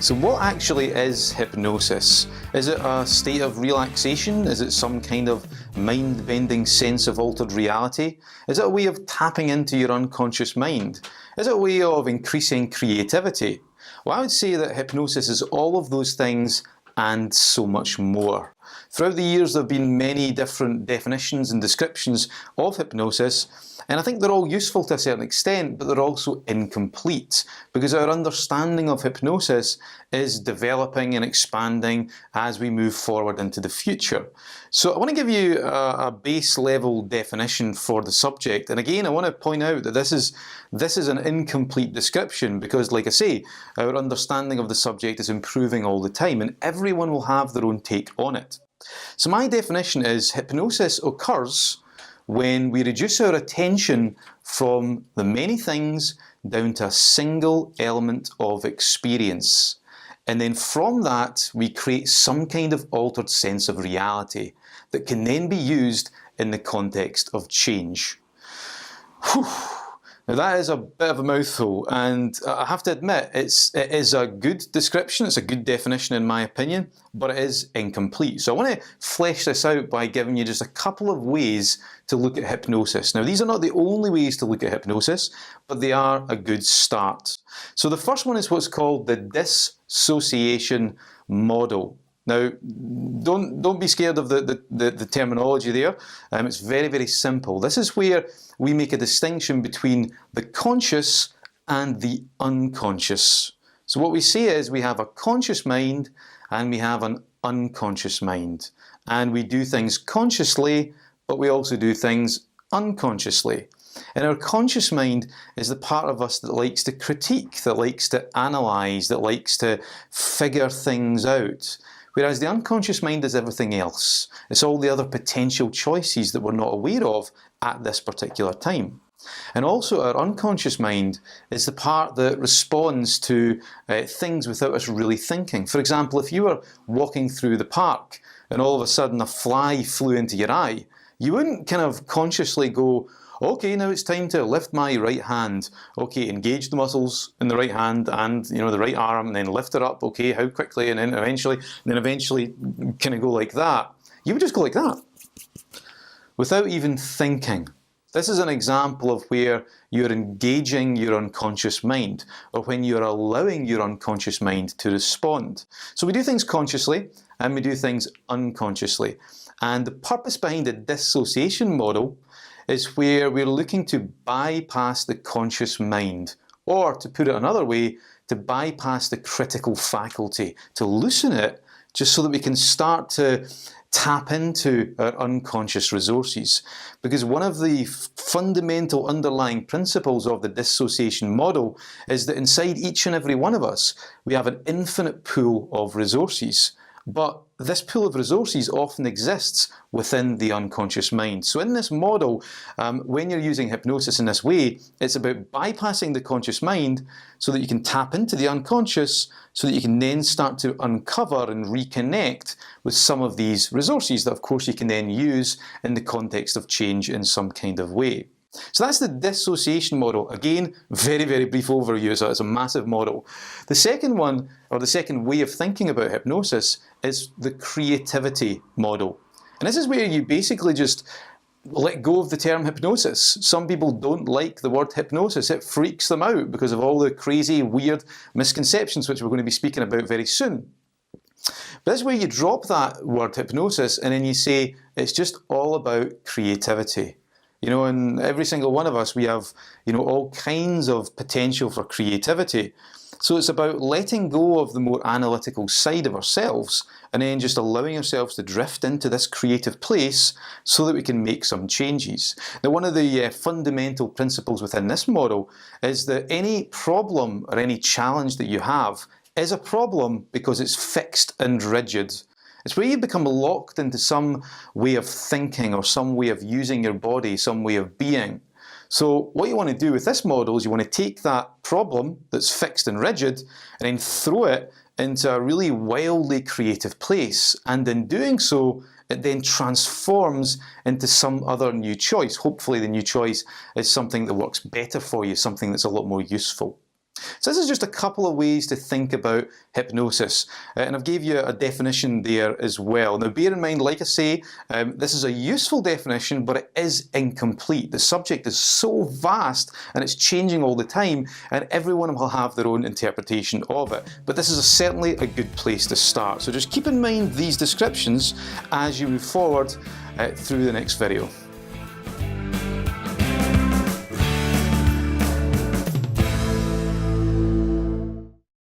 So what actually is hypnosis? Is it a state of relaxation? Is it some kind of mind-bending sense of altered reality? Is it a way of tapping into your unconscious mind? Is it a way of increasing creativity? Well, I would say that hypnosis is all of those things and so much more. Throughout the years there have been many different definitions and descriptions of hypnosis, and I think they're all useful to a certain extent, but they're also incomplete, because our understanding of hypnosis is developing and expanding as we move forward into the future. So I want to give you a base level definition for the subject, and again I want to point out that this is an incomplete description, because like I say, our understanding of the subject is improving all the time, and everyone will have their own take on it. So my definition is hypnosis occurs when we reduce our attention from the many things down to a single element of experience, and then from that we create some kind of altered sense of reality that can then be used in the context of change. Whew. Now that is a bit of a mouthful, and I have to admit it is a good description, it's a good definition in my opinion, but it is incomplete. So I want to flesh this out by giving you just a couple of ways to look at hypnosis. Now these are not the only ways to look at hypnosis, but they are a good start. So the first one is what's called the dissociation model. Now, don't be scared of the terminology there. It's very, very simple. This is where we make a distinction between the conscious and the unconscious. So what we say is we have a conscious mind and we have an unconscious mind. And we do things consciously, but we also do things unconsciously. And our conscious mind is the part of us that likes to critique, that likes to analyse, that likes to figure things out. Whereas the unconscious mind is everything else. It's all the other potential choices that we're not aware of at this particular time. And also our unconscious mind is the part that responds to things without us really thinking. For example, if you were walking through the park and all of a sudden a fly flew into your eye, you wouldn't kind of consciously go, okay, now it's time to lift my right hand. Okay, engage the muscles in the right hand and the right arm, and then lift it up. Okay, how quickly, and then eventually kind of go like that. You would just go like that without even thinking. This is an example of where you're engaging your unconscious mind, or when you're allowing your unconscious mind to respond. So we do things consciously and we do things unconsciously. And the purpose behind the dissociation model is where we're looking to bypass the conscious mind, or to put it another way, to bypass the critical faculty, to loosen it just so that we can start to tap into our unconscious resources. Because one of the fundamental underlying principles of the dissociation model is that inside each and every one of us we have an infinite pool of resources. But this pool of resources often exists within the unconscious mind. So in this model, when you're using hypnosis in this way, it's about bypassing the conscious mind so that you can tap into the unconscious, so that you can then start to uncover and reconnect with some of these resources that of course you can then use in the context of change in some kind of way. So that's the dissociation model. Again, very, very brief overview, so it's a massive model. The second one, or the second way of thinking about hypnosis, is the creativity model. And this is where you basically just let go of the term hypnosis. Some people don't like the word hypnosis. It freaks them out because of all the crazy, weird misconceptions which we're going to be speaking about very soon. But this is where you drop that word hypnosis and then you say it's just all about creativity. In every single one of us we have, all kinds of potential for creativity. So it's about letting go of the more analytical side of ourselves and then just allowing ourselves to drift into this creative place so that we can make some changes. Now, one of the fundamental principles within this model is that any problem or any challenge that you have is a problem because it's fixed and rigid. It's where you become locked into some way of thinking or some way of using your body, some way of being. So what you want to do with this model is you want to take that problem that's fixed and rigid and then throw it into a really wildly creative place, and in doing so it then transforms into some other new choice. Hopefully the new choice is something that works better for you, something that's a lot more useful. So this is just a couple of ways to think about hypnosis, and I've gave you a definition there as well. Now bear in mind, like I say, this is a useful definition, but it is incomplete. The subject is so vast and it's changing all the time, and everyone will have their own interpretation of it. But this is certainly a good place to start. So just keep in mind these descriptions as you move forward through the next video.